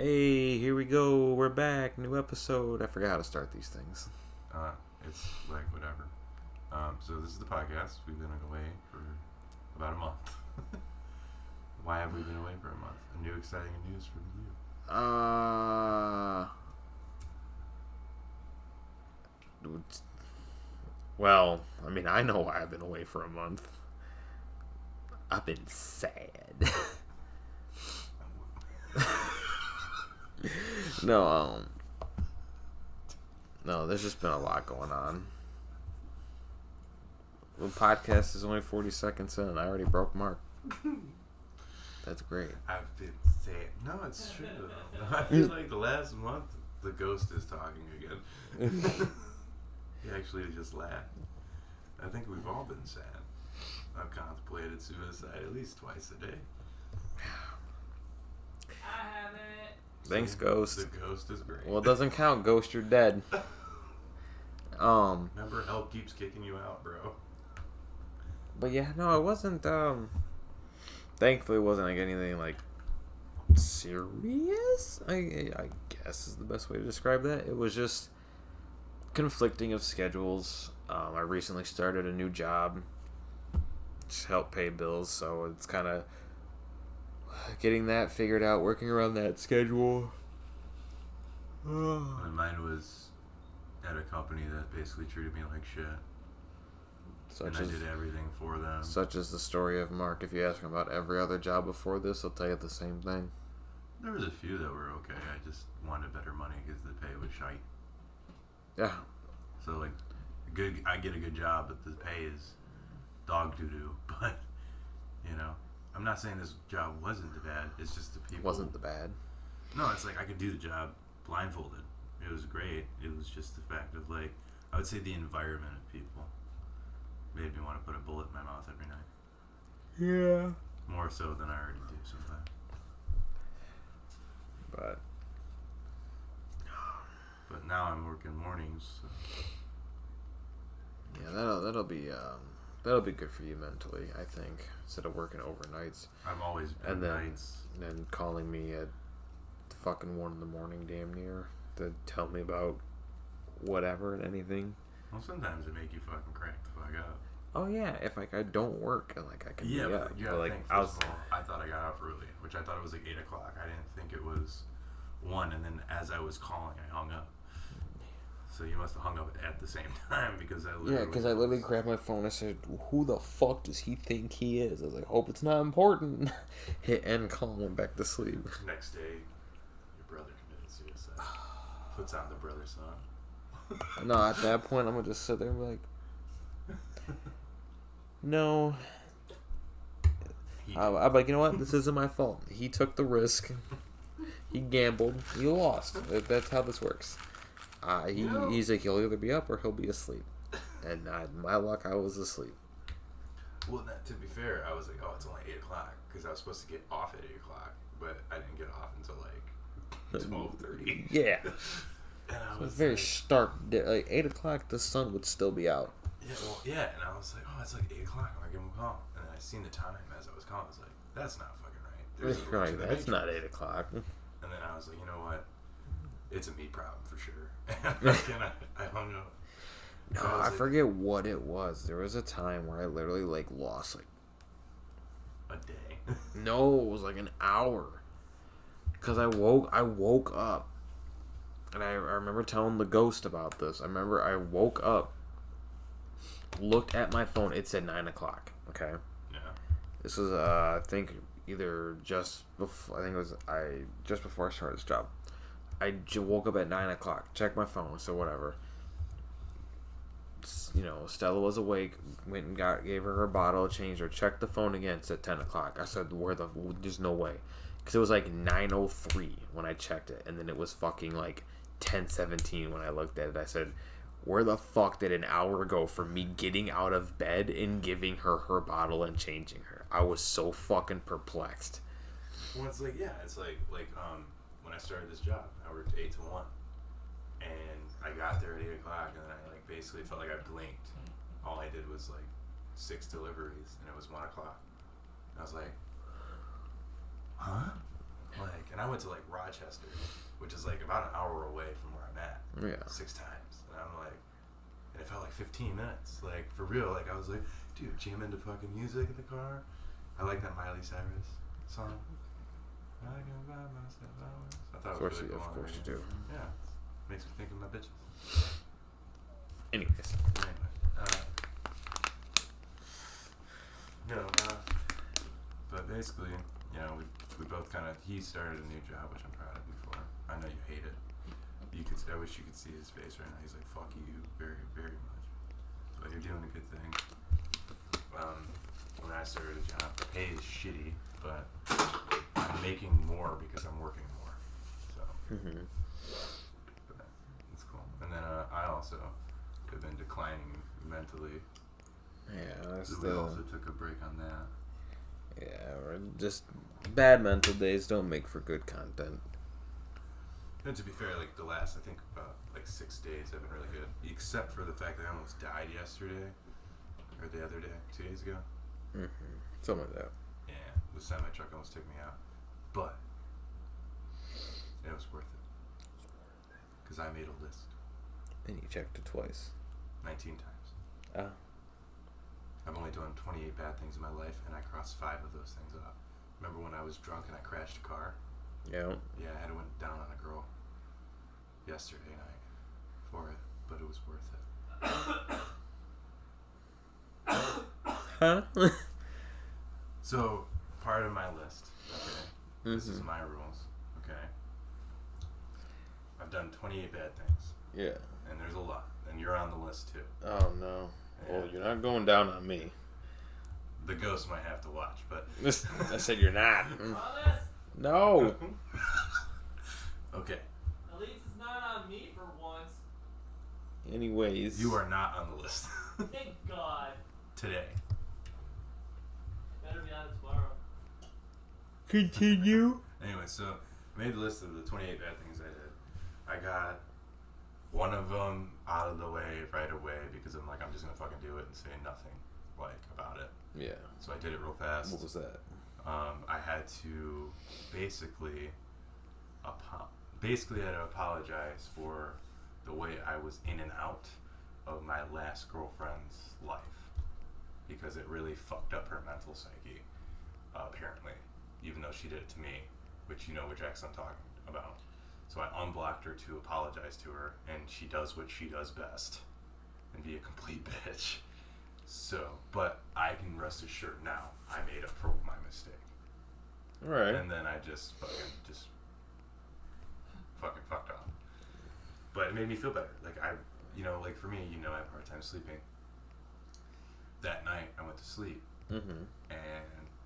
Hey, here we go. We're back. New episode. I forgot how to start these things. It's like whatever. So this is the podcast. We've been away for about a month. Why have we been away for a month? A new exciting news from you. Well, I mean, I know why I've been away for a month. I've been sad. No, there's just been a lot going on. The podcast is only 40 seconds in, and I already broke Mark. That's great. I've been sad. No, it's true though. I feel like the last month, the ghost is talking again. He actually just laughed. I think we've all been sad. I've contemplated suicide at least twice a day. I haven't. Thanks, Ghost. The ghost is great. Well, it doesn't count, Ghost. You're dead. Remember, hell keeps kicking you out, bro. But yeah, no, it wasn't. Thankfully, it wasn't like anything like serious. I guess is the best way to describe that. It was just conflicting of schedules. I recently started a new job, just help pay bills, so it's kind of getting that figured out, working around that schedule. And mine was at a company that basically treated me like shit. I did everything for them. Such as the story of Mark. If you ask him about every other job before this, he'll tell you the same thing. There was a few that were okay. I just wanted better money because the pay was shite. Yeah. So like, I get a good job, but the pay is dog doo doo. But you know, I'm not saying this job wasn't the bad. It's just the people. Wasn't the bad. No, it's like I could do the job blindfolded. It was great. It was just the fact of like, I would say the environment of people made me want to put a bullet in my mouth every night. Yeah. More so than I already do sometimes. But now I'm working mornings. So. Yeah, that'll be good for you mentally, I think. Instead of working overnights. I've always been nights. And then calling me at fucking 1 a.m, damn near, to tell me about whatever and anything. Well, sometimes it make you fucking crack the fuck up. Oh yeah, if like I don't work and like I can be up. Yeah, but, like think, I thought I got out early, which I thought it was like 8 o'clock. I didn't think it was 1, and then as I was calling, I hung up. So you must have hung up at the same time because I literally grabbed my phone. I said, "Who the fuck does he think he is?" I was like, "Hope it's not important." Hit end call and went back to sleep. Next day, your brother committed suicide. Puts out the brother song. No, at that point, I'm gonna just sit there and be like, "No." I'm like, you know what? This isn't my fault. He took the risk. He gambled. He lost. That's how this works. He's like, he'll either be up or he'll be asleep. And my luck, I was asleep. Well, to be fair, I was like, oh, it's only 8 o'clock because I was supposed to get off at 8 o'clock, but I didn't get off until like 12:30. Yeah. And I was very stark. Like 8 o'clock, the sun would still be out. Yeah, and I was like, oh, it's like 8 o'clock. I'm gonna give him a call, and then I seen the time as I was calling. I was like, that's not fucking right. Right, that's not 8 o'clock. And then I was like, you know what? It's a me problem for sure. And I hung up. No, I forget what it was. There was a time where I literally like lost like a day. No, it was like an hour. Cause I woke up, and I remember telling the ghost about this. I remember I woke up, looked at my phone. It said 9 o'clock. Okay. Yeah. This was I think either just before. I think it was just before I started this job. I woke up at 9 o'clock, checked my phone, so whatever. You know, Stella was awake, went and gave her bottle, changed her, checked the phone again, said 10 o'clock. I said, there's no way. Because it was like 9:03 when I checked it, and then it was fucking like 10:17 when I looked at it. I said, where the fuck did an hour go from me getting out of bed and giving her her bottle and changing her? I was so fucking perplexed. Well, it's like, when I started this job, I worked 8 to 1, and I got there at 8 o'clock, and then I like basically felt like I blinked. All I did was like 6 deliveries, and it was 1 o'clock. And I was like, huh? Like, and I went to like Rochester, which is like about an hour away from where I'm at. Yeah. 6 times. And I'm like, and it felt like 15 minutes. Like, for real. Like, I was like, dude, jam into fucking music in the car. I like that Miley Cyrus song. I can buy myself flowers. I thought it was really cool. Of course you do. Yeah. Makes me think of my bitches. Anyways. But basically, you know, we both kind of, he started a new job, which I'm proud of him for. I know you hate it. I wish you could see his face right now. He's like, fuck you very, very much. But you're doing a good thing. When I started a job, the pay is shitty, but I'm making more because I'm working more. So, but it's cool. And then I also have been declining mentally. Yeah, So we also took a break on that. Yeah, or just bad mental days don't make for good content. And to be fair, like the last, I think about like 6 days have been really good, except for the fact that I almost died yesterday, or the other day, 2 days ago. Something like that. Yeah, the semi truck almost took me out, but it was worth it because I made a list. And you checked it twice. 19 times. I've only done 28 bad things in my life, and I crossed 5 of those things off. Remember when I was drunk and I crashed a car? Yeah. Yeah, I had to went down on a girl yesterday night for it, but it was worth it. Huh? So, part of my list, okay, this is my rules, okay? I've done 28 bad things. Yeah. And there's a lot, and you're on the list too. Oh, no. Yeah. Well, you're not going down on me. The ghost might have to watch, but... I said you're not. Promise? No. Okay. At least it's not on me for once. Anyways. You are not on the list. Thank God. Today. Better be on it tomorrow. Continue. Anyway, so I made the list of the 28 bad things I did. I got one of them out of the way right away because I'm like, I'm just gonna fucking do it and say nothing like about it. Yeah. So I did it real fast. What was that? I had to basically I had to apologize for the way I was in and out of my last girlfriend's life because it really fucked up her mental psyche, apparently, even though she did it to me, which you know which ex I'm talking about. So I unblocked her to apologize to her, and she does what she does best and be a complete bitch. So, but I can rest assured now I made up for my mistake. Alright. And then I just fucking fucked off. But it made me feel better. Like like for me, I have a hard time sleeping. That night I went to sleep. And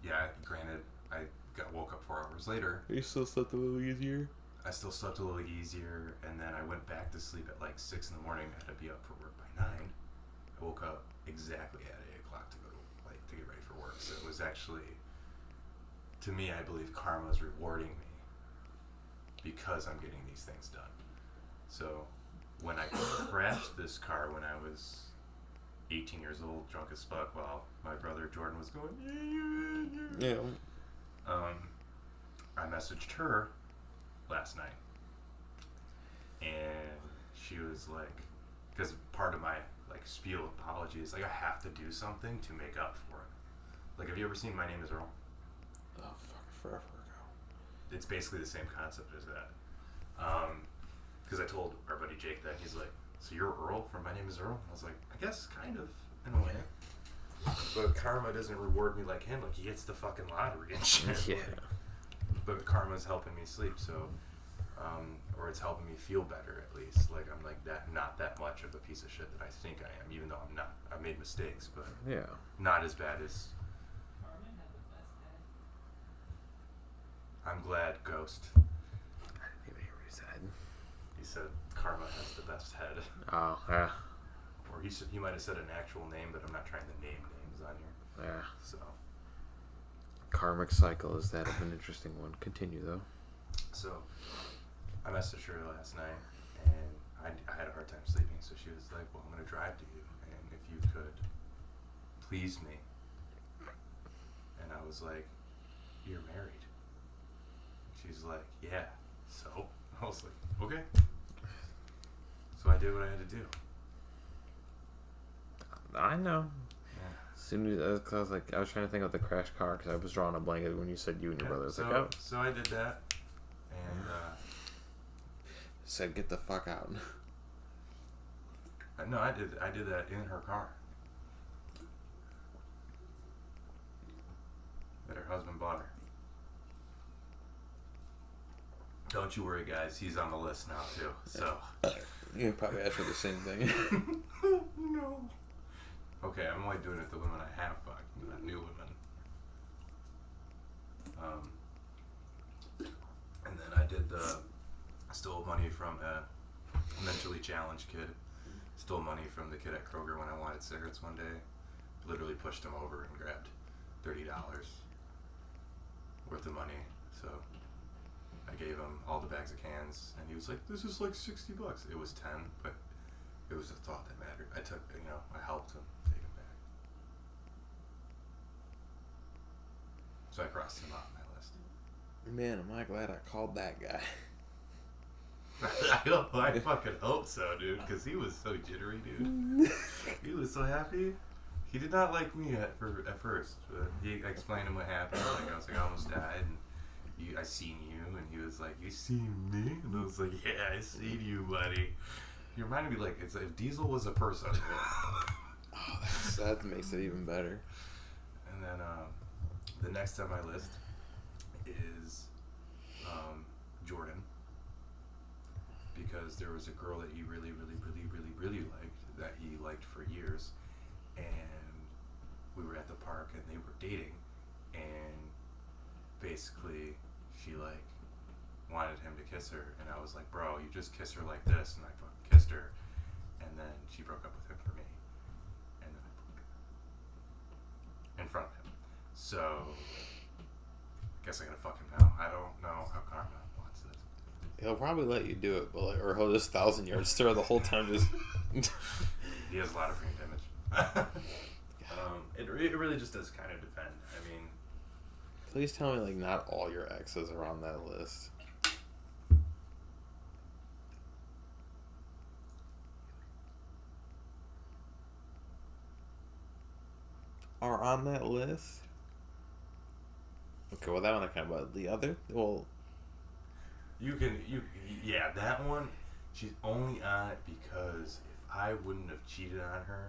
yeah, granted, I woke up 4 hours later. You still slept a little easier? I still slept a little easier, and then I went back to sleep at like 6 in the morning. I had to be up for work by 9. I woke up exactly at 8 o'clock to get ready for work. So it was actually, to me, I believe karma is rewarding me because I'm getting these things done. So when I crashed this car when I was 18 years old, drunk as fuck, while my brother Jordan was going, Yeah. I messaged her last night, and she was like, because part of my spiel apology is I have to do something to make up for it. Have you ever seen My Name Is Earl? Oh, fuck, forever ago. It's basically the same concept as that. Because I told our buddy Jake that, he's like, so you're Earl from My Name Is Earl? I was like, I guess kind of, in a way. But karma doesn't reward me like him. He gets the fucking lottery and shit. Yeah. But karma's helping me sleep, so, or it's helping me feel better at least. I'm not that much of a piece of shit that I think I am, even though I'm not. I've made mistakes, but Yeah. not as bad as. Carmen had the best head. I'm glad, Ghost. I didn't even hear what he said. He said karma has the best head. Oh, yeah. Or he might have said an actual name, but I'm not trying to name names on here. Yeah. So. Karmic cycle, is that an interesting one? Continue, though. So, I messaged her last night, and I had a hard time sleeping, so she was like, well, I'm going to drive to you, and if you could please me. And I was like, you're married. she's like, yeah. So I was like, okay. So I did what I had to do. I know. Yeah. As soon as cause I was trying to think of the crash car because I was drawing a blanket when you said you and your brother. I was So, like, oh. so I did that, and Said, get the fuck out. no, I did that in her car. That her husband bought her. Don't you worry, guys. He's on the list now too. So You probably asked for the same thing. no. Okay, I'm only doing it to women I have fucked, not new women. And then I stole money from a mentally challenged kid. Stole money from the kid at Kroger when I wanted cigarettes one day. Literally pushed him over and grabbed $30 worth of money. So I gave him all the bags of cans, and he was like, "This is like $60." It was 10, but it was the thought that mattered. I took, I helped him take him back. So I crossed him off my list. Man, am I glad I called that guy. I fucking hope so, dude, because he was so jittery, dude. He was so happy. He did not like me at first. He explained to him what happened. I was like, I almost died, and I seen you, and he was like, you seen me? And I was like, yeah, I seen you, buddy. He reminded me, like, it's if Diesel was a person. Oh, that makes it even better. And then the next on my list is Jordan. Because there was a girl that he really liked, that he liked for years, and we were at the park and they were dating, and basically she like wanted him to kiss her, and I was like, bro, you just kiss her like this, and I fucking kissed her, and then she broke up with him for me, and then I broke up in front of him. So I guess I gotta fuck him now. I don't know how karma wants this. He'll probably let you do it, but or he'll just 1,000-yard stare the whole time. Just He has a lot of brain damage. It really just does kind of depend. I mean, please tell me like not all your exes are on that list. Are on that list? Okay, well that one I kind of about the other. Well, yeah, that one. She's only on it because if I wouldn't have cheated on her,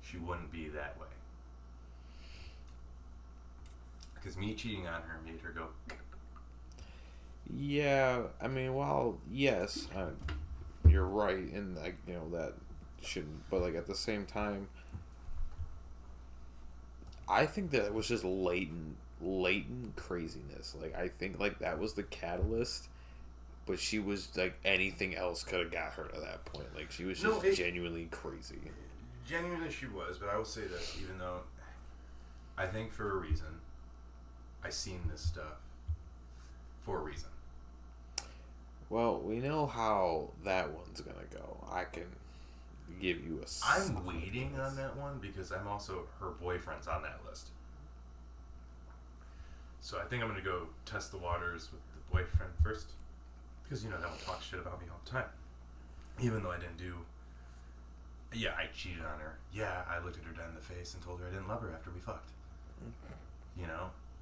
she wouldn't be that way. Because me cheating on her made her go. yeah, I mean, while yes, you're right, and like that shouldn't, but like at the same time, I think that it was just latent craziness. Like I think like that was the catalyst, but she was like anything else could have got her to that point. Like she was just genuinely crazy. Genuinely she was, but I will say this, even though I think for a reason, I seen this stuff for a reason. Well, we know how that one's gonna go. I can give you a. I'm waiting on that one because I'm also her boyfriend's on that list. So I think I'm gonna go test the waters with the boyfriend first, because that one talks shit about me all the time, even though I didn't do. Yeah, I cheated on her. Yeah, I looked at her dead in the face and told her I didn't love her after we fucked.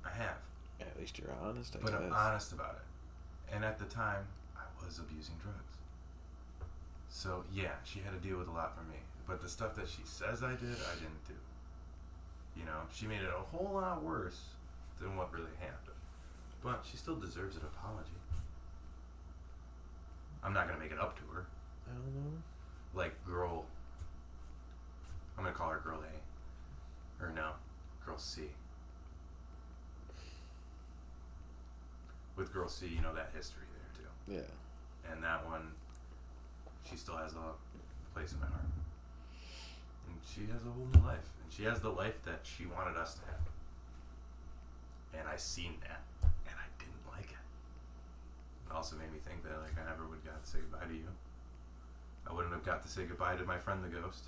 I have. At least you're honest, I But guess. I'm honest about it. And at the time, I was abusing drugs. So yeah, she had to deal with a lot from me. But the stuff that she says I did, I didn't do. She made it a whole lot worse than what really happened. But she still deserves an apology. I'm not gonna make it up to her. I don't know. Like girl, I'm gonna call her girl A. Or no, girl C. With girl C, that history there too. Yeah. And that one, she still has a place in my heart. And she has a whole new life. And she has the life that she wanted us to have. And I seen that. And I didn't like it. It also made me think that I never would have got to say goodbye to you. I wouldn't have got to say goodbye to my friend the ghost.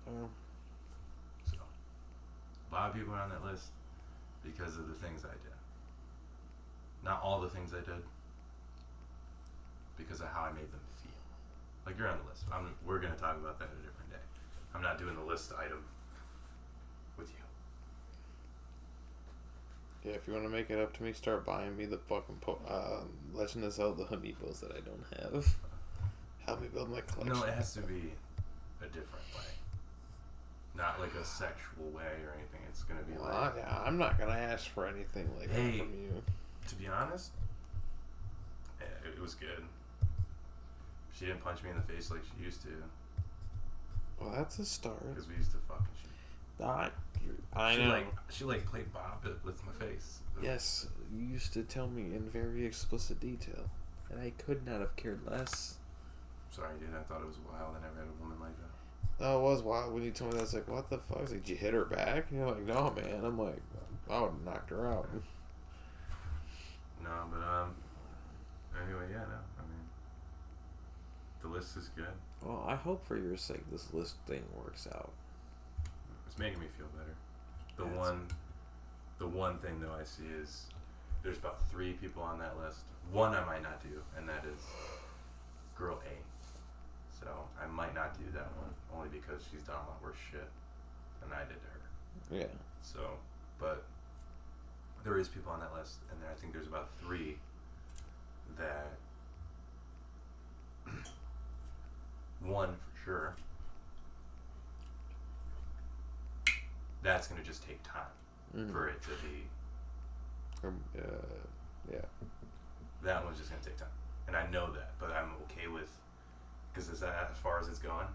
So, a lot of people are on that list. because of the things I did. Not all the things I did, because of how I made them feel. Like, you're on the list. We're going to talk about that a different day. I'm not doing the list item with you. Yeah, if you want to make it up to me, start buying me the fucking Legend of Zelda amiibos that I don't have. Help me build my collection. No, it has to be a different way. Not like a sexual way or anything. It's going to be like... Yeah, I'm not going to ask for anything like that from you. To be honest, it was good. She didn't punch me in the face like she used to. Well, that's a start. Because we used to fucking shoot. I know. She played Bop it with my face. Yes, you used to tell me in very explicit detail. And I could not have cared less. Sorry, dude. I thought it was wild. I never had a woman like that. Oh, it was wild when you told me that. I was like, what the fuck? I was like, did you hit her back? And you're like, no, man. I'm like, I would have knocked her out. No, but, anyway, yeah, no. I mean, the list is good. Well, I hope for your sake this list thing works out. It's making me feel better. The one thing, though, I see is there's about 3 people on that list. One I might not do, and that is girl A. So I might not do that one, only because she's done a lot worse shit than I did to her. Yeah. So, but there is people on that list, and I think there's about 3 that one for sure. That's gonna just take time for it to be. Yeah. That one's just gonna take time, and I know that, but I'm okay with, because as far as it's going,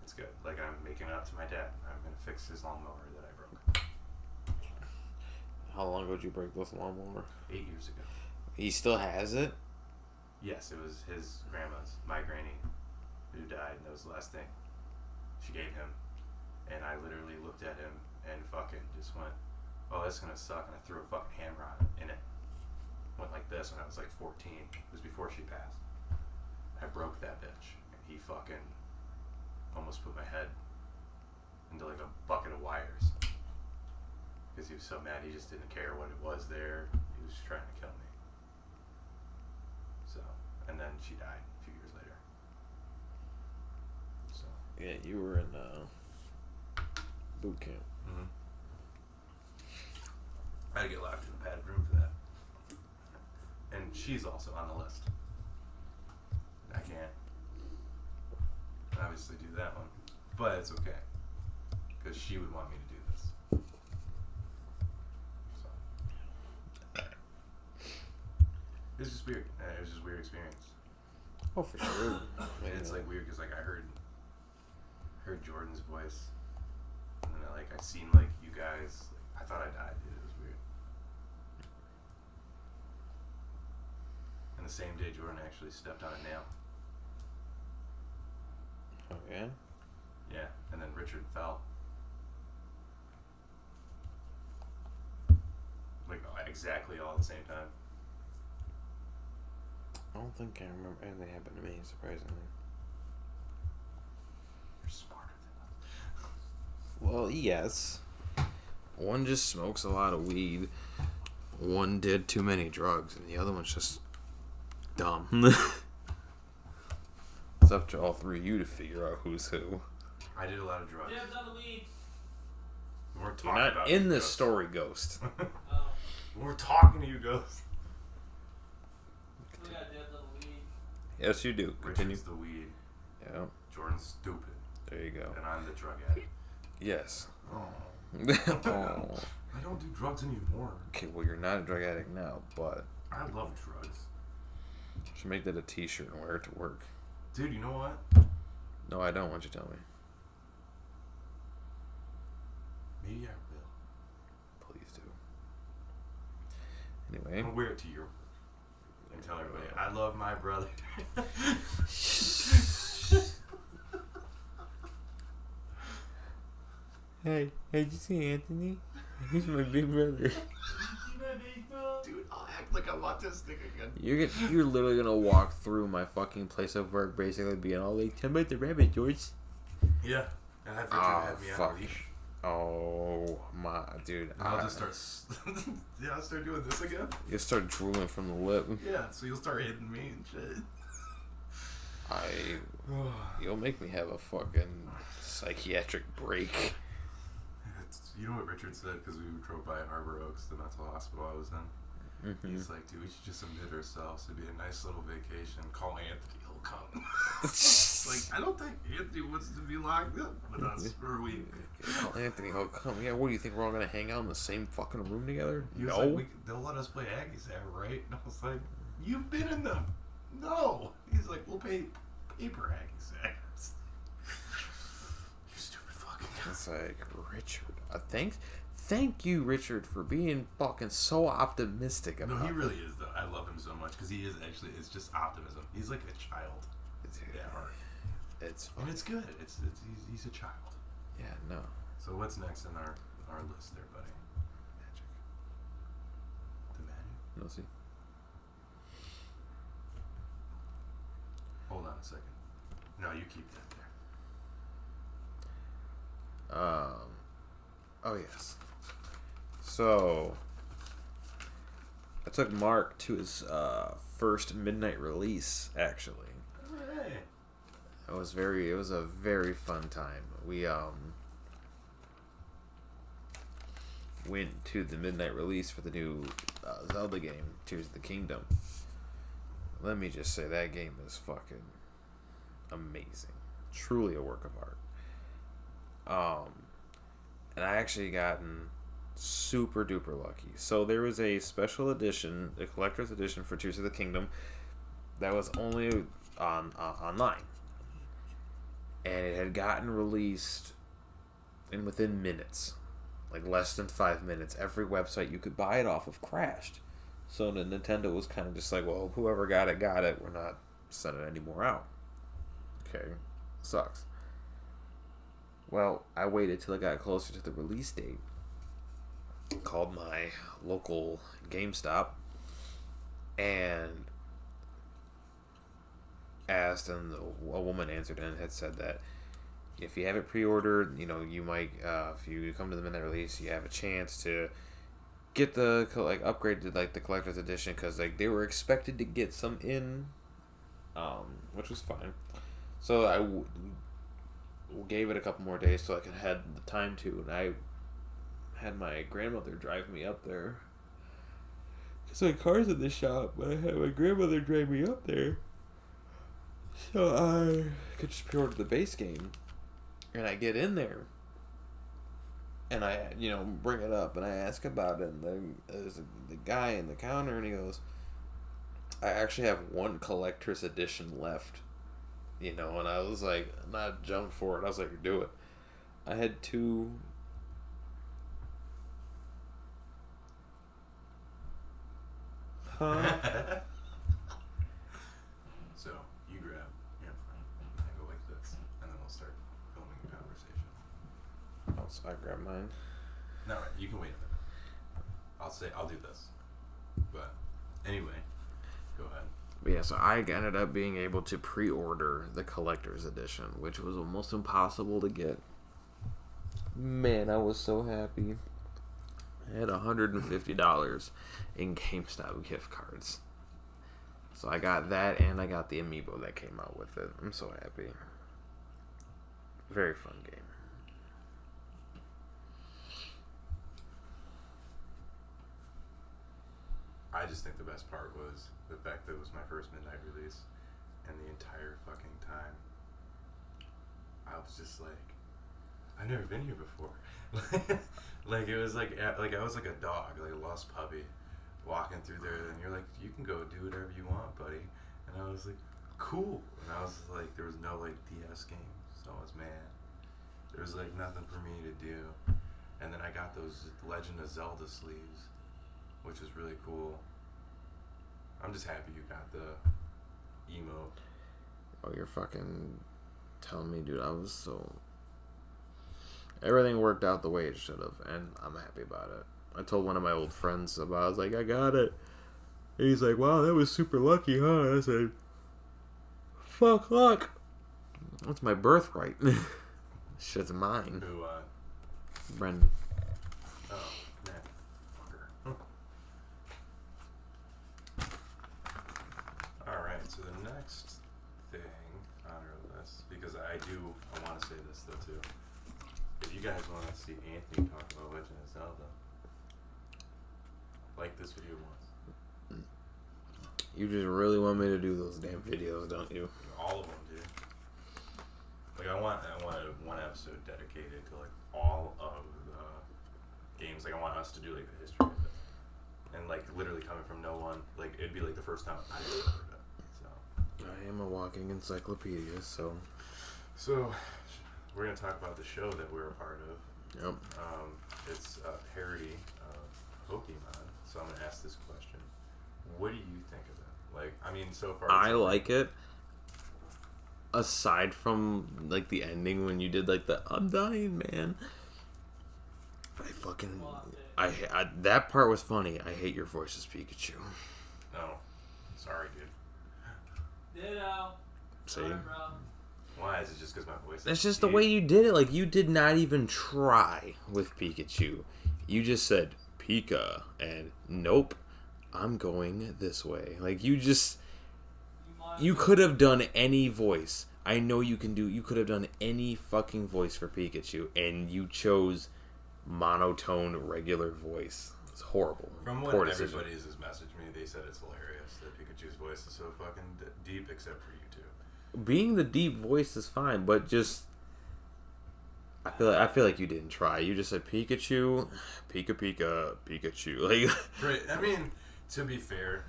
it's good. Like, I'm making it up to my dad. I'm gonna fix his lawnmower that I broke. How long ago did you break this lawnmower? 8 years ago. He still has it? Yes, it was his grandma's, my granny, who died, and that was the last thing she gave him. And I literally looked at him and fucking just went, oh, that's gonna suck, and I threw a fucking hammer on it, and it went like this when I was like 14. It was before she passed. I broke that bitch, and he fucking almost put my head into like a bucket of wires. Because he was so mad, he just didn't care what it was there. He was trying to kill me. So, and then she died a few years later. So. Yeah, you were in boot camp. Mm-hmm. I had to get locked in the padded room for that. And she's also on the list. I can't obviously do that one. But it's okay. Because she would want me to do this. So. It was just weird. It was just a weird experience. Oh, for sure. And it's like weird because like I heard Jordan's voice. And then I seen like you guys. I thought I died, dude. It was weird. And the same day, Jordan actually stepped on a nail. Oh, yeah? Yeah, and then Richard fell. Like exactly all at the same time. I don't think I remember anything happened to me, surprisingly. You're smarter than us. Well, yes. One just smokes a lot of weed. One did too many drugs, and the other one's just dumb. It's up to all 3 of you to figure out who's who. I did a lot of drugs. Dibs on the weed. We weren't You're talking not about in you, this Ghost. story, Ghost. Oh, We're talking to you, Ghost. we got dibs on the weed. Yes, you do. Continue. Richard's the weed. Yeah, Jordan's stupid. there you go. And I'm the drug addict. Yes. Oh. Oh. I don't do drugs anymore. Okay, well, you're not a drug addict now, but I love drugs. you should make that a t-shirt and wear it to work. Dude, you know what? No, I don't. Why don't you tell me? Maybe I will. Please do. I'm Anyway. gonna wear it to your work and tell everybody I love my brother. Hey, did you see Anthony? He's my big brother. Dude, I'll act like I'm autistic again. You're literally gonna walk through my fucking place of work, basically being all like, "Tell me about the rabbit, George." Yeah, and have Richard Oh, have me on fuck. a leash. Oh my dude! And I'll just start. Yeah, I'll start doing this again. You start drooling from the lip. Yeah, so you'll start hitting me and shit. You'll make me have a fucking psychiatric break. You know what Richard said, because we drove by Harbor Oaks, the mental hospital I was in. Mm-hmm. He's like, dude, we should just admit ourselves. It'd be a nice little vacation. Call Anthony, he'll come. Like, I don't think Anthony wants to be locked up with us for a week. Call Anthony, he'll come. Yeah, what do you think? We're all gonna hang out in the same fucking room together? He was like, they'll let us play Aggie Sack, right? And I was like, you've been in them. No. He's like, we'll pay paper Aggie Sacks. You stupid fucking guy. It's like, Richard, thank you, Richard, for being fucking so optimistic about No, he it. really is, though. I love him so much, because he is actually, it's just optimism. He's like a child. Dude, At heart. it's fun. And it's good. He's a child. Yeah, no. So what's next on our list there, buddy? Magic. The magic? You'll see. Hold on a second. No, you keep that there. Oh yes. So I took Mark to his first midnight release. Actually, Hey. it was a very fun time. We went to the midnight release for the new Zelda game, Tears of the Kingdom. Let me just say that game is fucking amazing, truly a work of art. And I actually gotten super duper lucky. So there was a special edition, a collector's edition for Tears of the Kingdom that was only on online, and it had gotten released in within minutes, like less than 5 minutes. Every website you could buy it off of crashed. So the Nintendo was kind of just like, well, whoever got it. We're not sending any more out. Okay, sucks. Well, I waited till it got closer to the release date. Called my local GameStop and asked, and a woman answered and had said that if you have it pre-ordered, you might, if you come to the midnight release, you have a chance to get the upgrade to the collector's edition, because they were expected to get some in, which was fine. So I gave it a couple more days so I could had the time to, and I had my grandmother drive me up there. Cause my car's in the shop, but I had my grandmother drive me up there, so I could just pre-order the base game. And I get in there, and I bring it up, and I ask about it, and then there's the guy in the counter, and he goes, "I actually have one collector's edition left." And I was like, not jumped for it. I was like, do it. I had two. Huh? So, you grab your phone, and I go like this, and then we'll start filming a conversation. Oh, so I grab mine. No, right, you can wait a minute. I'll do this. But, anyway, go ahead. But yeah, so I ended up being able to pre-order the collector's edition, which was almost impossible to get. Man, I was so happy. I had $150 in GameStop gift cards. So I got that, and I got the amiibo that came out with it. I'm so happy. Very fun game. I just think the best part was the fact that it was my first midnight release, and the entire fucking time, I was just like, I've never been here before. It was like I was like a dog, like a lost puppy, walking through there, and you're like, you can go do whatever you want, buddy. And I was like, cool. And I was like, there was no DS games, so I was mad. There was nothing for me to do. And then I got those Legend of Zelda sleeves, which was really cool. I'm just happy you got the emote. Oh, you're fucking telling me, dude. I was so... Everything worked out the way it should have, and I'm happy about it. I told one of my old friends about it. I was like, I got it. And he's like, wow, that was super lucky, huh? I said, fuck luck. That's my birthright. Shit's mine. Who, Brendan. Oh, man. Fucker. Alright, so the next thing on our list, because I want to say this though too. If you guys want to see Anthony talk about Legend of Zelda, like this video once. You just really want me to do those damn videos, don't you? All of them, dude. Like I want one episode dedicated to like all of the games. Like I want us to do like the history of it, and like literally coming from no one. Like it'd be like the first time I ever heard it. So I am a walking encyclopedia, so. So we're gonna talk about the show that we're a part of. Yep. It's a parody of Pokemon. So I'm gonna ask this question: what do you think of it? Like, I mean, so far I like it. Aside from like the ending when you did like the "I'm dying, man," I that part was funny. I hate your voice as Pikachu. No, sorry, dude. Ditto. See? Sorry, bro. Why? Is it just because my voice? That's is just the deep? way you did it. Like, you did not even try with Pikachu. You just said Pika, and nope, I'm going this way. Like, you could have done any voice. I know you could have done any fucking voice for Pikachu, and you chose monotone, regular voice. It's horrible. From what Poor decision. everybody has messaged me, they said it's hilarious that Pikachu's voice is so fucking deep, except for you two. Being the deep voice is fine, but just I feel like you didn't try. You just said Pikachu, Pikachu. Like Right. I mean, to be fair,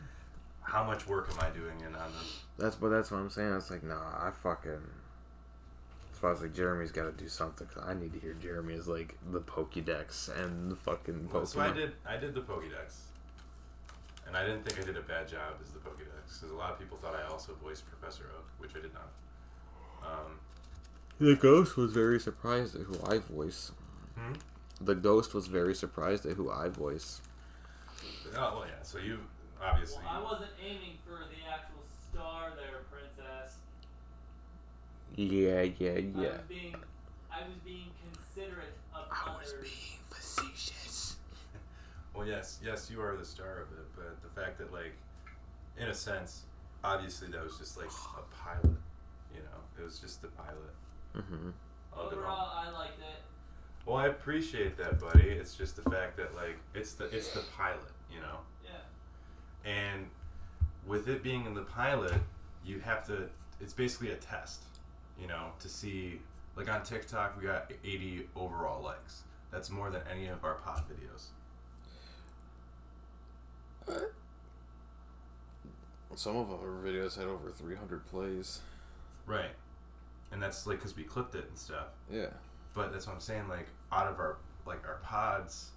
how much work am I doing in on this? that's what I'm saying. It's like, nah, that's why I was like, Jeremy's got to do something. 'Cause I need to hear Jeremy as like the Pokédex and the fucking Pokemon. Well, so I did the Pokédex, and I didn't think I did a bad job as the Pokédex because a lot of people thought I also voiced Professor Oak, which I did not. The ghost was very surprised at who I voice. Hmm? The ghost was very surprised at who I voice. Oh well, yeah. So you obviously. Well, I wasn't aiming for the actual star there, princess. Yeah. I was being considerate of I was others. being facetious. Well, yes, you are the star of it, but the fact that, like, in a sense, obviously that was just like a pilot. You know, it was just the pilot. Mm-hmm. Of it all. Overall, I liked it. Well, I appreciate that, buddy. It's just the fact that, like, it's the pilot, you know. Yeah. And with it being in the pilot, you have to. It's basically a test, you know, to see. Like on TikTok, we got 80 overall likes. That's more than any of our pod videos. Some of our videos had over 300 plays. Right. And that's like because we clipped it and stuff. Yeah. But that's what I'm saying. Like out of our pods,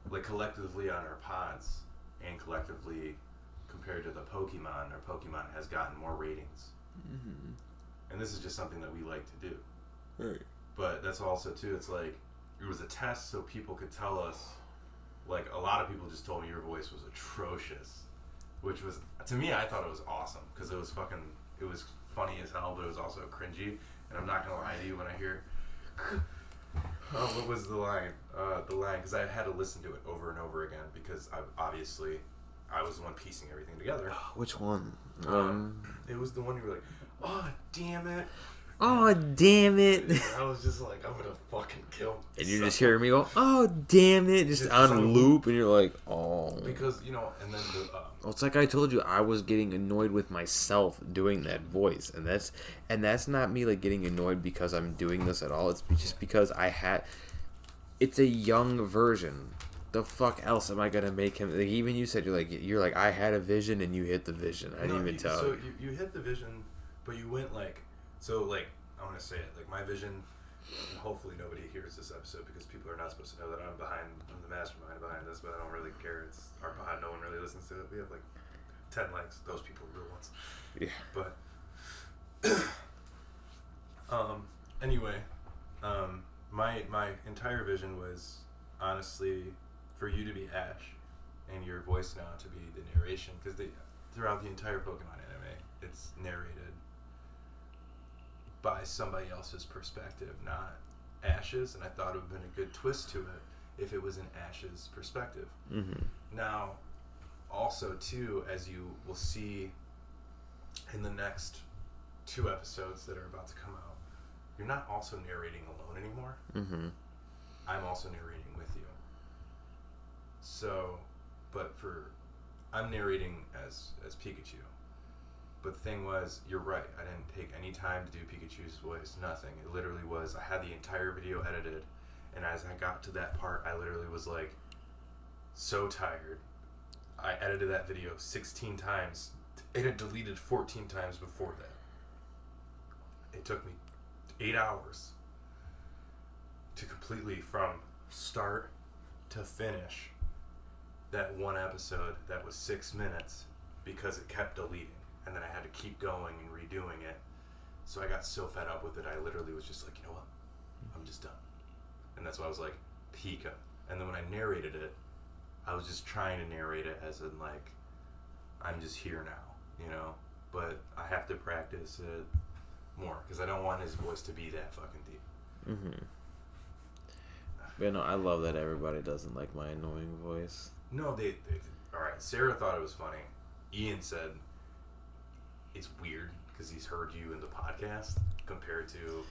like collectively on our pods, and collectively compared to the Pokemon, our Pokemon has gotten more ratings. Mm-hmm. And this is just something that we like to do. Right. But that's also too. It's like it was a test, so people could tell us. Like a lot of people just told me your voice was atrocious, which was to me. I thought it was awesome because it was funny as hell, but it was also cringy. And I'm not gonna lie to you when I hear. Oh, what was the line? Because I had to listen to it over and over again because I was the one piecing everything together. Which one? It was the one you were like, "Oh, damn it." Oh, damn it. I was just like, I'm gonna fucking kill him. And you're just hearing me go, oh, damn it, just on loop, and you're like, oh. Because, you know, and then the... Well, it's like I told you, I was getting annoyed with myself doing that voice, and that's not me, like, getting annoyed because I'm doing this at all. It's just because it's a young version. The fuck else am I gonna make him? Like, even you said you're like I had a vision and you hit the vision. I didn't even tell. So you hit the vision, but you went like... So, like, I'm going to say it. Like, my vision, and hopefully nobody hears this episode because people are not supposed to know that I'm the mastermind behind this, but I don't really care. It's our pod. No one really listens to it. We have, like, 10 likes. Those people are real ones. Yeah. But, anyway, my entire vision was, honestly, for you to be Ash and your voice now to be the narration, because throughout the entire Pokemon anime, it's narrated by somebody else's perspective, not Ash's, and I thought it would have been a good twist to it if it was in Ash's perspective. Mm-hmm. Now, also, too, as you will see in the next 2 episodes that are about to come out, you're not also narrating alone anymore. Mm-hmm. I'm also narrating with you. So, I'm narrating as Pikachu. But the thing was, you're right, I didn't take any time to do Pikachu's voice, nothing. It literally was, I had the entire video edited, and as I got to that part, I literally was like, so tired. I edited that video 16 times. It had deleted 14 times before that. It took me 8 hours to completely, from start to finish, that one episode that was 6 minutes, because it kept deleting. And then I had to keep going and redoing it. So I got so fed up with it, I literally was just like, you know what? I'm just done. And that's why I was like, Pika. And then when I narrated it, I was just trying to narrate it as in like, I'm just here now, you know? But I have to practice it more, because I don't want his voice to be that fucking deep. Mm-hmm. But no, I love that everybody doesn't like my annoying voice. No, they alright, Sarah thought it was funny. Ian said it's weird because he's heard you in the podcast compared to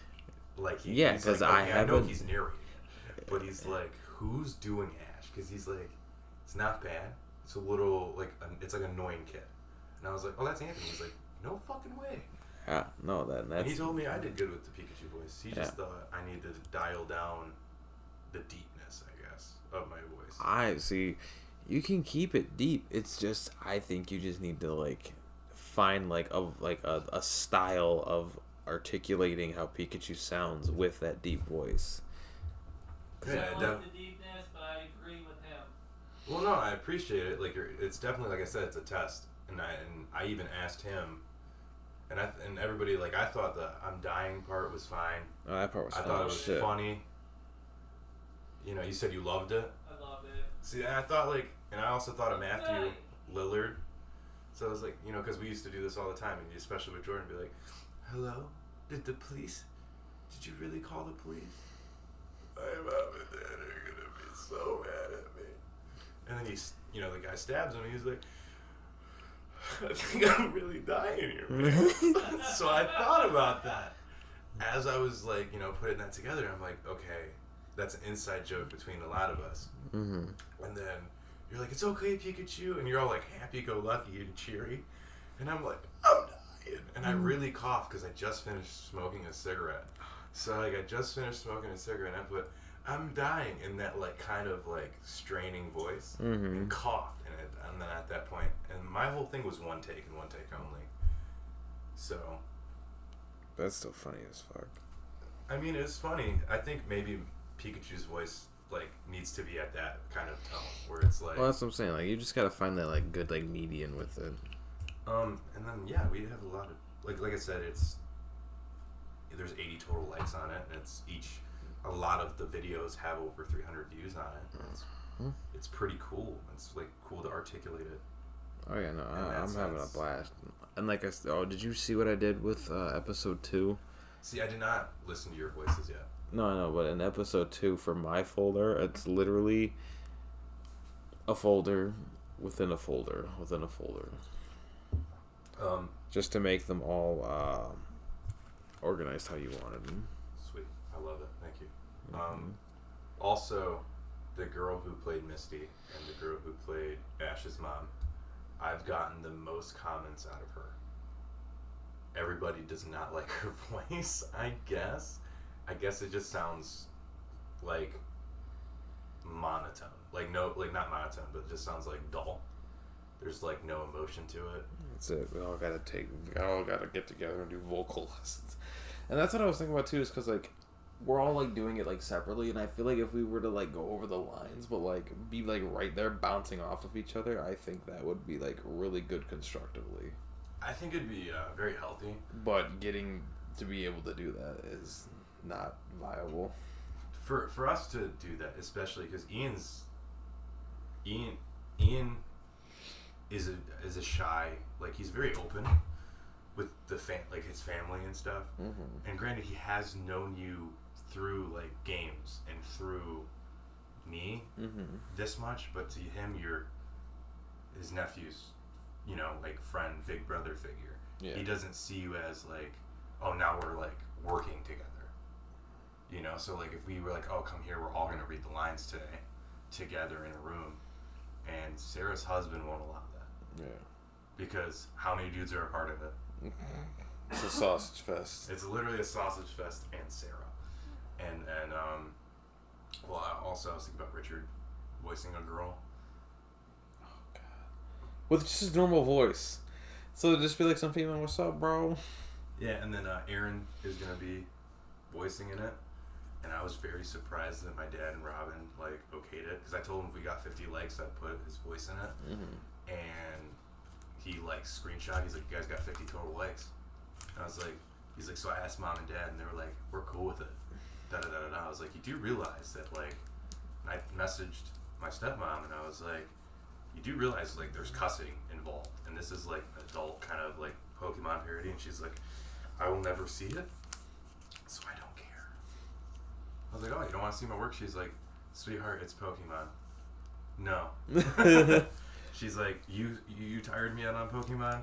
like yeah, because like, I know he's narrating it, but he's like, who's doing Ash? Because he's like, it's not bad. It's a little like it's like an annoying kid, and I was like, oh, that's Anthony. He's like, no fucking way. Yeah, no, that's. And he told me I did good with the Pikachu voice. He just thought I needed to dial down the deepness, I guess, of my voice. I see. You can keep it deep. It's just I think you just need to like find like a style of articulating how Pikachu sounds with that deep voice. I don't like the deepness, but I agree with him. Well, no, I appreciate it. Like, it's definitely, like I said, it's a test, and I even asked him, and everybody, like, I thought the I'm dying part was fine. Oh, that part was I fun. thought it was funny. You know, you said you loved it. I loved it. See, and I thought like, and I also thought of Matthew Lillard. So I was like, you know, because we used to do this all the time, and especially with Jordan, be like, "Hello, did you really call the police? My mom and dad are gonna be so mad at me." And then the guy stabs him, and he's like, "I think I'm really dying here, man." So I thought about that as I was like, putting that together. I'm like, okay, that's an inside joke between a lot of us. Mm-hmm. And then you're like, "It's okay, Pikachu," and you're all like happy-go-lucky and cheery, and I'm like, "I'm dying," and I really cough because I just finished smoking a cigarette. So like I just finished smoking a cigarette, and I put "I'm dying" in that like kind of like straining voice, and coughed, and then at that point, and my whole thing was one take and one take only. So that's still funny as fuck. I mean, it's funny. I think maybe Pikachu's voice like needs to be at that kind of tone where it's like. Well, that's what I'm saying. Like you just gotta find that like good like median with it. And then we have a lot of like I said, there's 80 total likes on it, and a lot of the videos have over 300 views on it. It's pretty cool. It's like cool to articulate it. Oh yeah, no, I'm having a blast. And like I said, did you see what I did with episode 2? See, I did not listen to your voices yet. No, but in episode 2 for my folder, it's literally a folder within a folder within a folder. Just to make them all organized how you wanted them. Sweet, I love it. Thank you. Also, the girl who played Misty and the girl who played Ash's mom, I've gotten the most comments out of her. Everybody does not like her voice, I guess. I guess it just sounds like monotone. Like not monotone, but it just sounds like dull. There's like no emotion to it. That's it. We all gotta get together and do vocal lessons. And that's what I was thinking about too, is because like we're all like doing it like separately, and I feel like if we were to like go over the lines, but like be like right there bouncing off of each other, I think that would be like really good constructively. I think it'd be very healthy. But getting to be able to do that is not viable. For us to do that, especially because Ian is a shy, like he's very open with the his family and stuff. And granted, he has known you through like games and through me this much, but to him you're his nephew's, you know, like friend, big brother figure. Yeah. He doesn't see you as like, oh, now we're like working together. You know, so like if we were like, oh, come here, we're all gonna read the lines today, together in a room, and Sarah's husband won't allow that. Yeah. Because how many dudes are a part of it? It's a sausage fest. It's literally a sausage fest and Sarah. And well, I was thinking about Richard voicing a girl. Oh god. With just his normal voice. So it'd just be like some female, what's up, bro? Yeah, and then Aaron is gonna be voicing in it. And I was very surprised that my dad and Robin like okayed it, because I told him if we got 50 likes, I'd put his voice in it. And he like screenshot. He's like, "You guys got 50 total likes." And I was like, he's like, so I asked mom and dad, and they were like, "We're cool with it." Da da da da. I was like, "You do realize that like," and I messaged my stepmom, and I was like, "You do realize like there's cussing involved, and this is like an adult kind of like Pokemon parody." And she's like, "I will never see it, so I don't care." I was like, "Oh, you don't want to see my work?" She's like, "Sweetheart, it's Pokemon." No. She's like, you tired me out on Pokemon,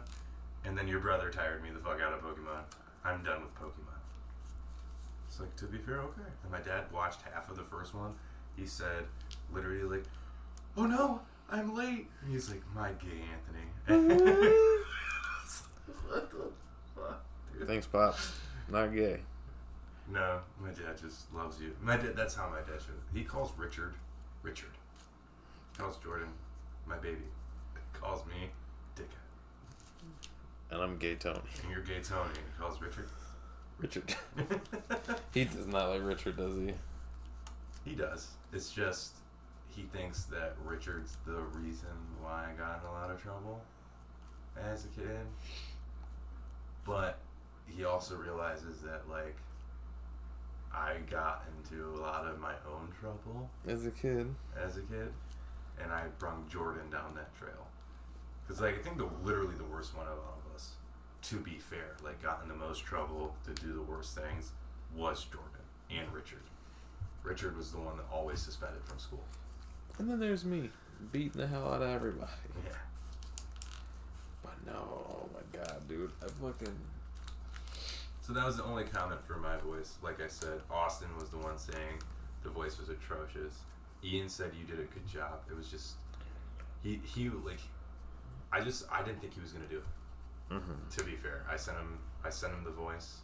and then your brother tired me the fuck out of Pokemon. I'm done with Pokemon. It's like, to be fair, okay. And my dad watched half of the first one. He said, literally like, "Oh no, I'm late." And he's like, "My gay Anthony." What the fuck, dude? Thanks, Pop. Not gay. No, my dad just loves you. My dad, that's how my dad shows. He calls Richard. He calls Jordan my baby. He calls me dickhead. And I'm gay Tony. And you're gay Tony. He calls Richard. Richard. He does not like Richard, does he? He does. It's just he thinks that Richard's the reason why I got in a lot of trouble as a kid. But he also realizes that like I got into a lot of my own trouble As a kid. And I brung Jordan down that trail. Because like I think literally the worst one of all of us, to be fair, like got in the most trouble to do the worst things was Jordan and Richard. Richard was the one that always suspended from school. And then there's me, beating the hell out of everybody. Yeah. But no, oh my god, dude. I fucking... So that was the only comment for my voice. Like I said, Austin was the one saying the voice was atrocious. Ian said you did a good job. It was just he like I didn't think he was gonna do it. To be fair, I sent him the voice,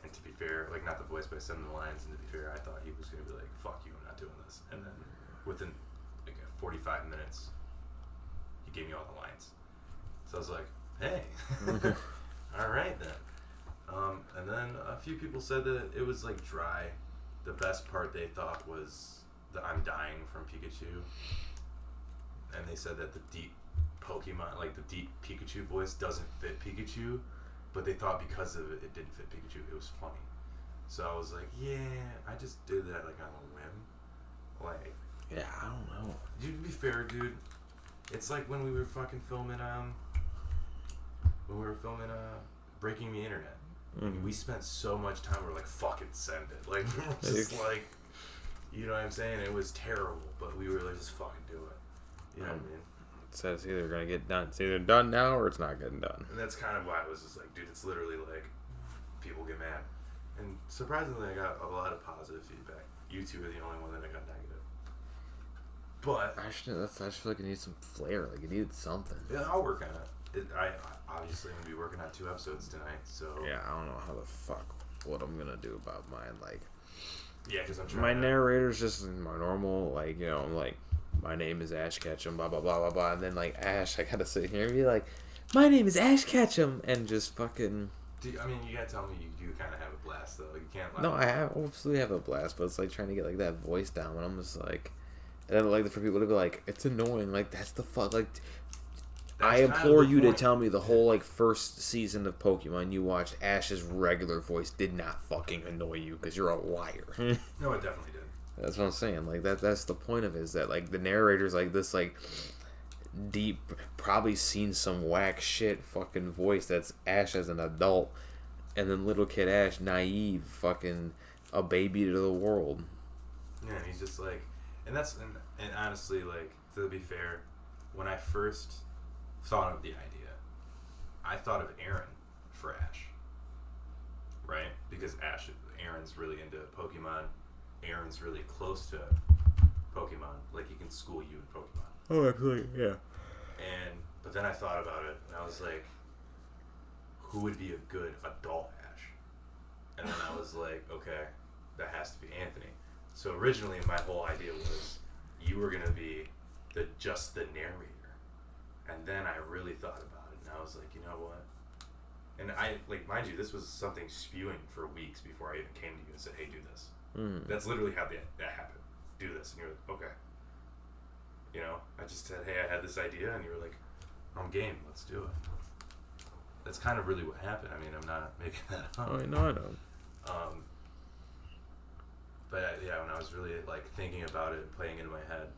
and to be fair, like not the voice, but I sent him the lines. And to be fair, I thought he was gonna be like, "Fuck you, I'm not doing this." And then within like 45 minutes, he gave me all the lines. So I was like, "Hey, all right then." And then a few people said that it was like dry. The best part they thought was that I'm dying from Pikachu. And they said that the deep Pokemon, like the deep Pikachu voice doesn't fit Pikachu, but they thought because of it, it didn't fit Pikachu. It was funny. So I was like, yeah, I just did that like on a whim. Like, Yeah, I don't know. dude, to be fair, dude, it's like when we were fucking filming, Breaking the Internet. We spent so much time, we're like, fucking send it. Like, we were just like, you know what I'm saying? It was terrible, but we were like, just fucking do it. You know what I mean? It says it's either gonna get done. It's either done now or it's not getting done. And that's kind of why I was just like, dude, it's literally like, people get mad. And surprisingly, I got a lot of positive feedback. You two are the only one that I got negative. But I just feel like it needs some flair. Like it needed something. yeah, I'll work on it. I obviously am gonna be working on 2 episodes tonight, so Yeah, I don't know how the fuck what I'm gonna do about mine. Like yeah, because I'm trying. my narrator's just my normal. Like you know, I'm like, my name is Ash Ketchum, blah blah blah blah blah, and then like Ash, I gotta sit here and be like, my name is Ash Ketchum, and just fucking. I mean, you gotta tell me you do kind of have a blast though. You can't. No, I absolutely have a blast, but it's like trying to get like that voice down, and I'm just like, and then like for people to be like, it's annoying. Like that's the fuck. Like I implore you to tell me the whole like first season of Pokemon you watched, Ash's regular voice did not fucking annoy you because you're a liar. No, it definitely did. That's what I'm saying. Like that's the point of it, is that like the narrator's like this like deep, probably seen some whack shit fucking voice that's Ash as an adult, and then little kid Ash, naive, fucking a baby to the world. Yeah, and he's just like, and honestly, like, to be fair, when I first thought of the idea, I thought of Aaron for Ash, right? Because Aaron's really into Pokemon. Aaron's really close to Pokemon. Like, he can school you in Pokemon. Oh, absolutely, yeah. But then I thought about it, and I was like, who would be a good adult Ash? And then I was like, okay, that has to be Anthony. So originally, my whole idea was you were gonna be just the narrator, and then I really thought about it, and I was like, you know what? And I, like, mind you, this was something spewing for weeks before I even came to you and said, hey, do this. That's literally how that happened. Do this, and you're like, okay. You know, I just said, hey, I had this idea, and you were like, I'm game, let's do it. That's kind of really what happened. I mean, I'm not making that up. Oh, I know. But yeah, when I was really like thinking about it and playing it in my head,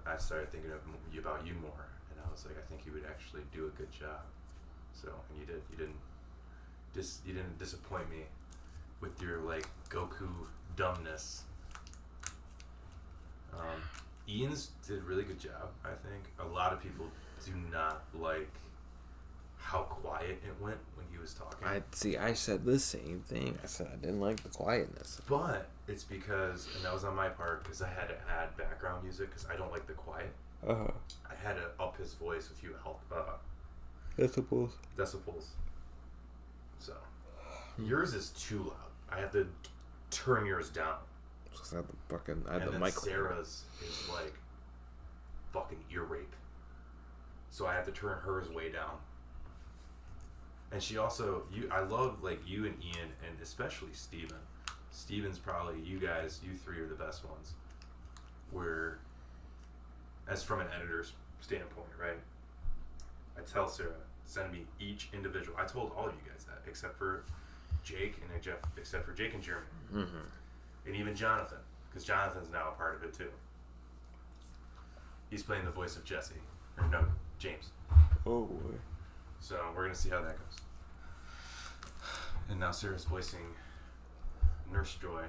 I started thinking about you more, and I was like, I think you would actually do a good job. So, and you did. You didn't disappoint me with your like Goku dumbness. Ian's did a really good job. I think a lot of people do not like how quiet it went when he was talking. I said the same thing. I said I didn't like the quietness. But it's because, and that was on my part, because I had to add background music because I don't like the quiet. Uh-huh. I had to up his voice a few Decibels. So, yours is too loud. I have to turn yours down. I had And the then mic. Sarah's is like fucking ear rape. So I have to turn hers way down. And she also, I love like you and Ian, and especially Steven. Steven's probably, you three are the best ones. Where, as from an editor's standpoint, right? I tell Sarah, send me each individual. I told all of you guys that, except for Jake and Jeremy. Mm-hmm. And even Jonathan, because Jonathan's now a part of it too. He's playing the voice of Jesse. Or no, James. Oh boy. So we're going to see how that goes. And now Sarah's voicing Nurse Joy.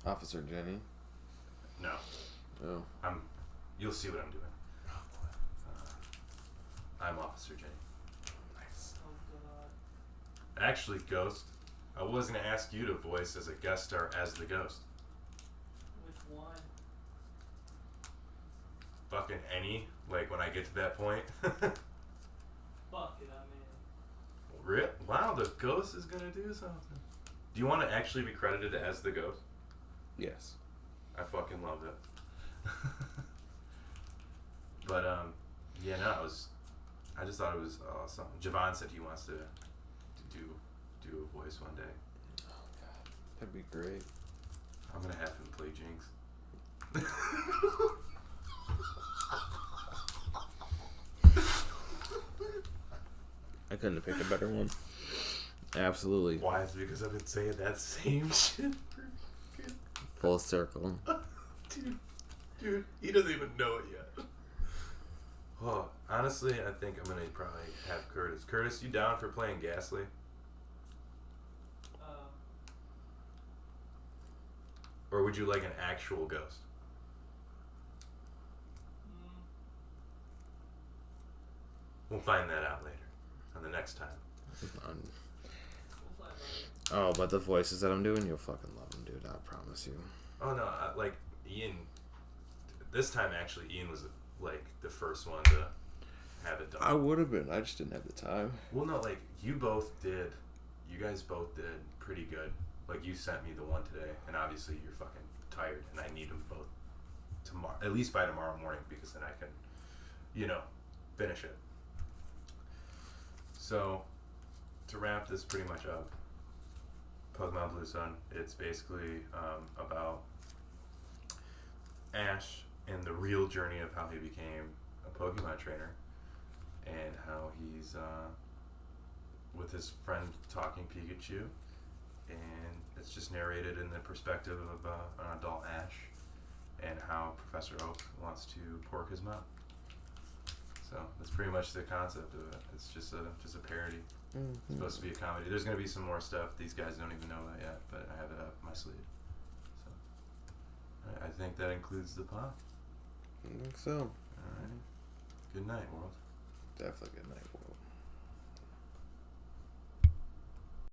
Officer Jenny. No. Oh. You'll see what I'm doing. I'm Officer Jenny. Nice. Oh god. Actually, Ghost, I was going to ask you to voice as a guest star as the Ghost. Which one? Fucking any, like when I get to that point. Fuck it, I'm in. Wow, the Ghost is going to do something. Do you want to actually be credited as the Ghost? Yes. I fucking loved it. But, yeah, no, I just thought it was something. Javon said he wants to do a voice one day. Oh god, that'd be great. I'm gonna have him play Jinx. I couldn't have picked a better one. Absolutely. Why? It's because I've been saying that same shit for Full circle. Dude, he doesn't even know it yet. Oh, honestly, I think I'm gonna probably have Curtis. Curtis, you down for playing Ghastly? Or would you like an actual ghost? We'll find that out later. On the next time. We'll find out. Oh, but the voices that I'm doing, you'll fucking love them, dude. I promise you. Oh, no. Like, Ian... This time, actually, Ian was, like, the first one to have it done. I would have been. I just didn't have the time. Well, no, like, you guys both did pretty good. Like, you sent me the one today, and obviously you're fucking tired, and I need them both tomorrow, at least by tomorrow morning, because then I can, finish it. So, to wrap this pretty much up, Pokemon Blue Sun, it's basically about Ash and the real journey of how he became a Pokemon trainer, and how he's with his friend talking Pikachu, and it's just narrated in the perspective of an adult Ash, and how Professor Oak wants to pork his mouth. So that's pretty much the concept of it. It's just a parody. Mm-hmm. It's supposed to be a comedy. There's gonna be some more stuff these guys don't even know about yet, but I have it up my sleeve. So I think that includes the pod. I think so. All right. Good night, world. Definitely good night, world.